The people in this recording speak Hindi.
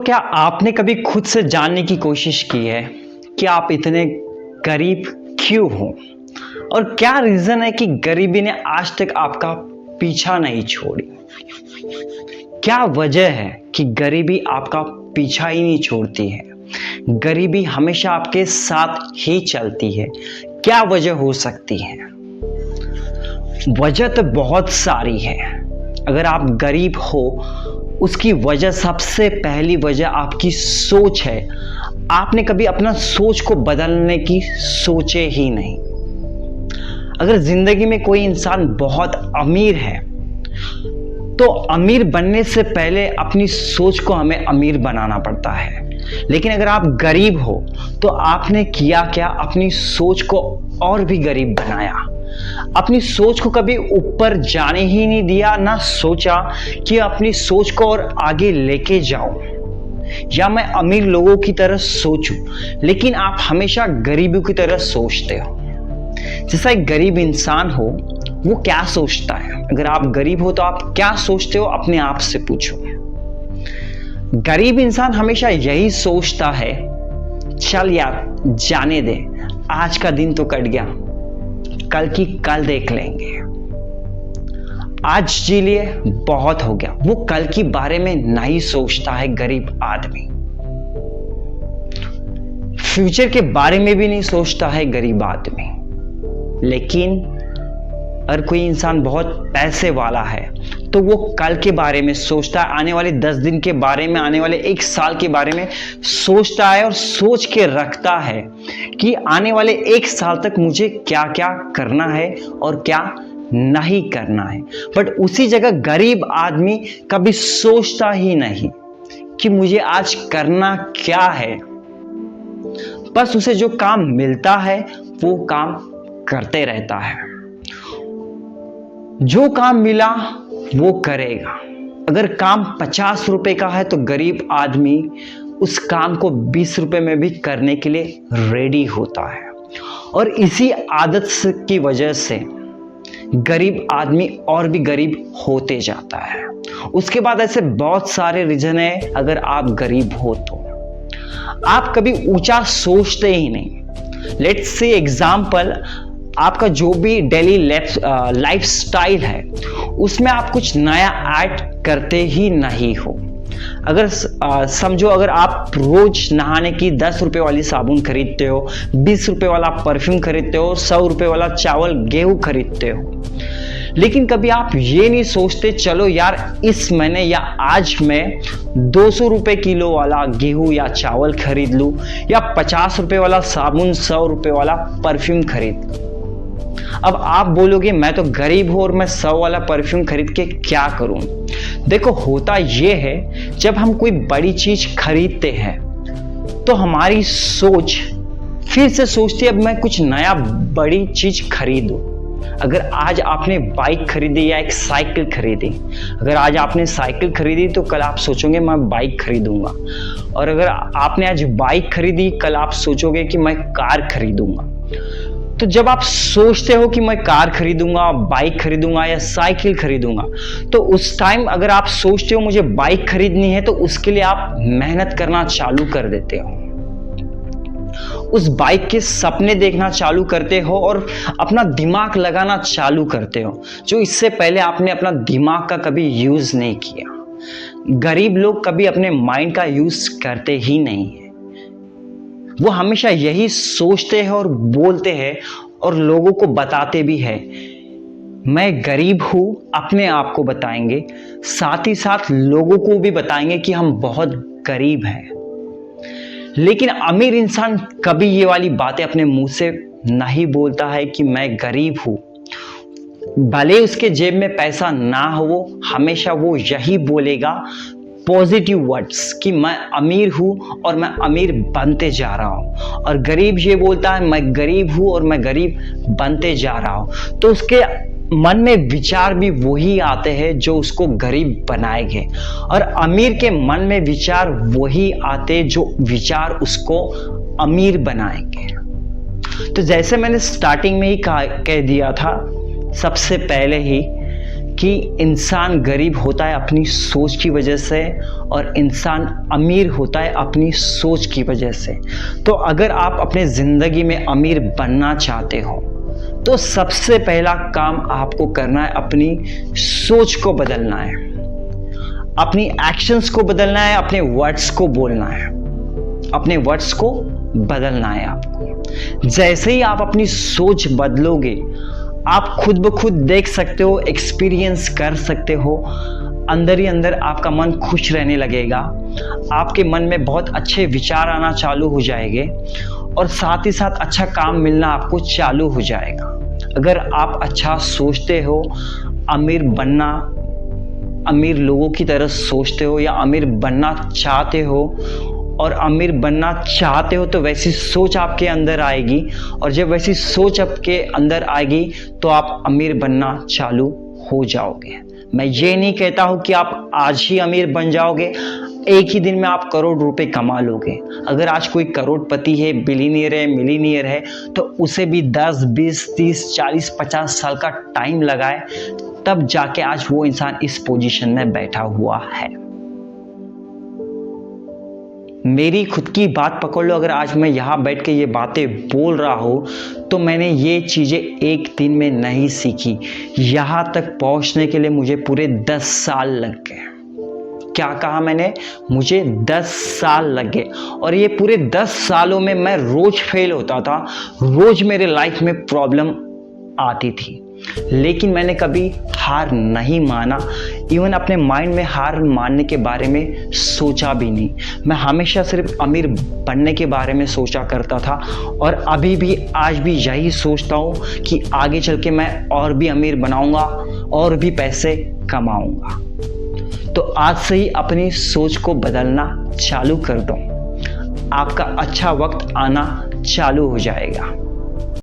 क्या आपने कभी खुद से जानने की कोशिश की है कि आप इतने गरीब क्यों हो और क्या रीजन है कि गरीबी ने आज तक आपका पीछा नहीं छोड़ी। क्या वजह है कि गरीबी आपका पीछा ही नहीं छोड़ती है, गरीबी हमेशा आपके साथ ही चलती है। क्या वजह हो सकती है? वजह तो बहुत सारी है। अगर आप गरीब हो उसकी वजह, सबसे पहली वजह आपकी सोच है। आपने कभी अपना सोच को बदलने की सोचे ही नहीं। अगर जिंदगी में कोई इंसान बहुत अमीर है तो अमीर बनने से पहले अपनी सोच को हमें अमीर बनाना पड़ता है। लेकिन अगर आप गरीब हो तो आपने किया क्या? अपनी सोच को और भी गरीब बनाया। अपनी सोच को कभी ऊपर जाने ही नहीं दिया, ना सोचा कि अपनी सोच को और आगे लेके जाऊं या मैं अमीर लोगों की तरह सोचूं। लेकिन आप हमेशा गरीबों की तरह सोचते हो। जैसा एक गरीब इंसान हो वो क्या सोचता है? अगर आप गरीब हो तो आप क्या सोचते हो? अपने आप से पूछो। गरीब इंसान हमेशा यही सोचता है, चल यार जाने दे, आज का दिन तो कट गया, कल की कल देख लेंगे, आज जी लिए बहुत हो गया। वो कल के बारे में नहीं सोचता है गरीब आदमी। फ्यूचर के बारे में भी नहीं सोचता है गरीब आदमी। लेकिन अगर कोई इंसान बहुत पैसे वाला है तो वो कल के बारे में सोचता है, आने वाले 10 दिन के बारे में, आने वाले 1 साल के बारे में सोचता है और सोच के रखता है कि आने वाले 1 साल तक मुझे क्या क्या करना है और क्या नहीं करना है। बट उसी जगह गरीब आदमी कभी सोचता ही नहीं कि मुझे आज करना क्या है। बस उसे जो काम मिलता है वो काम करते रहता है। जो काम मिला वो करेगा। अगर काम 50 रुपए का है तो गरीब आदमी उस काम को 20 रुपए में भी करने के लिए रेडी होता है। और इसी आदत की वजह से गरीब आदमी और भी गरीब होते जाता है। उसके बाद ऐसे बहुत सारे रीजन है। अगर आप गरीब हो तो आप कभी ऊंचा सोचते ही नहीं। लेट्स से एग्जाम्पल, आपका जो भी डेली लाइफ स्टाइल है उसमें आप कुछ नया ऐड करते ही नहीं हो। अगर समझो, अगर आप रोज नहाने की 10 रुपए वाली साबुन खरीदते हो, 20 रुपए वाला परफ्यूम खरीदते हो, 100 रुपए वाला चावल गेहूं खरीदते हो, लेकिन कभी आप ये नहीं सोचते चलो यार इस महीने या आज मैं 200 रुपए किलो वाला गेहूं या चावल खरीद लूं या 50 रुपए वाला साबुन, 100 रुपए वाला परफ्यूम खरीद लूं। अब आप बोलोगे मैं तो गरीब हूं और मैं 100 वाला परफ्यूम खरीद के क्या करूं? देखो, होता यह है जब हम कोई बड़ी चीज खरीदते हैं तो हमारी सोच फिर से सोचती है अब मैं कुछ नया बड़ी चीज खरीदूं। अगर आज आपने बाइक खरीदी या एक साइकिल खरीदी, अगर आज आपने साइकिल खरीदी तो कल आप सोचोगे मैं बाइक खरीदूंगा। और अगर आपने आज बाइक खरीदी कल आप सोचोगे कि मैं कार खरीदूंगा। तो जब आप सोचते हो कि मैं कार खरीदूंगा, बाइक खरीदूंगा या साइकिल खरीदूंगा, तो उस टाइम अगर आप सोचते हो मुझे बाइक खरीदनी है तो उसके लिए आप मेहनत करना चालू कर देते हो, उस बाइक के सपने देखना चालू करते हो और अपना दिमाग लगाना चालू करते हो, जो इससे पहले आपने अपना दिमाग का कभी यूज नहीं किया। गरीब लोग कभी अपने माइंड का यूज करते ही नहीं है। वो हमेशा यही सोचते हैं और बोलते हैं और लोगों को बताते भी है मैं गरीब हूं। अपने आप को बताएंगे, साथ ही साथ लोगों को भी बताएंगे कि हम बहुत गरीब हैं। लेकिन अमीर इंसान कभी ये वाली बातें अपने मुंह से नहीं बोलता है कि मैं गरीब हूं। भले उसके जेब में पैसा ना हो, हमेशा वो यही बोलेगा पॉजिटिव वर्ड्स कि मैं अमीर हूं और मैं अमीर बनते जा रहा हूं। और गरीब ये बोलता है मैं गरीब हूं और मैं गरीब बनते जा रहा हूं। तो उसके मन में विचार भी वही आते हैं जो उसको गरीब बनाएंगे, और अमीर के मन में विचार वही आते जो विचार उसको अमीर बनाएंगे। तो जैसे मैंने स्टार्टिंग में ही कह दिया था सबसे पहले ही कि इंसान गरीब होता है अपनी सोच की वजह से और इंसान अमीर होता है अपनी सोच की वजह से। तो अगर आप अपने ज़िंदगी में अमीर बनना चाहते हो तो सबसे पहला काम आपको करना है, अपनी सोच को बदलना है, अपनी एक्शंस को बदलना है, अपने वर्ड्स को बोलना है, अपने वर्ड्स को बदलना है आपको। जैसे ही आप अपनी सोच बदलोगे, आप खुद ब खुद देख सकते हो, एक्सपीरियंस कर सकते हो, अंदर ही अंदर आपका मन खुश रहने लगेगा, आपके मन में बहुत अच्छे विचार आना चालू हो जाएंगे और साथ ही साथ अच्छा काम मिलना आपको चालू हो जाएगा। अगर आप अच्छा सोचते हो, अमीर बनना, अमीर लोगों की तरह सोचते हो या अमीर बनना चाहते हो और अमीर बनना चाहते हो तो वैसी सोच आपके अंदर आएगी, और जब वैसी सोच आपके अंदर आएगी तो आप अमीर बनना चालू हो जाओगे। मैं ये नहीं कहता हूँ कि आप आज ही अमीर बन जाओगे, एक ही दिन में आप करोड़ रुपए कमा लोगे। अगर आज कोई करोड़पति है, बिलियनियर है, मिलीनियर है, तो उसे भी 10, 20, 30, 40, 50 साल का टाइम लगा है, तब जाके आज वो इंसान इस पोजीशन में बैठा हुआ है। मेरी खुद की बात पकड़ लो, अगर आज मैं यहाँ बैठ के ये बातें बोल रहा हूँ तो मैंने ये चीज़ें एक दिन में नहीं सीखी। यहाँ तक पहुँचने के लिए मुझे पूरे 10 साल लग गए। क्या कहा मैंने? मुझे 10 साल लग गए, और ये पूरे 10 सालों में मैं रोज फेल होता था, रोज मेरे लाइफ में प्रॉब्लम आती थी, लेकिन मैंने कभी हार नहीं माना। इवन अपने माइंड में हार मानने के बारे में सोचा भी नहीं। मैं हमेशा सिर्फ अमीर बनने के बारे में सोचा करता था, और अभी भी आज भी यही सोचता हूँ कि आगे चल के मैं और भी अमीर बनाऊंगा और भी पैसे कमाऊंगा। तो आज से ही अपनी सोच को बदलना चालू कर दो, आपका अच्छा वक्त आना चालू हो जाएगा।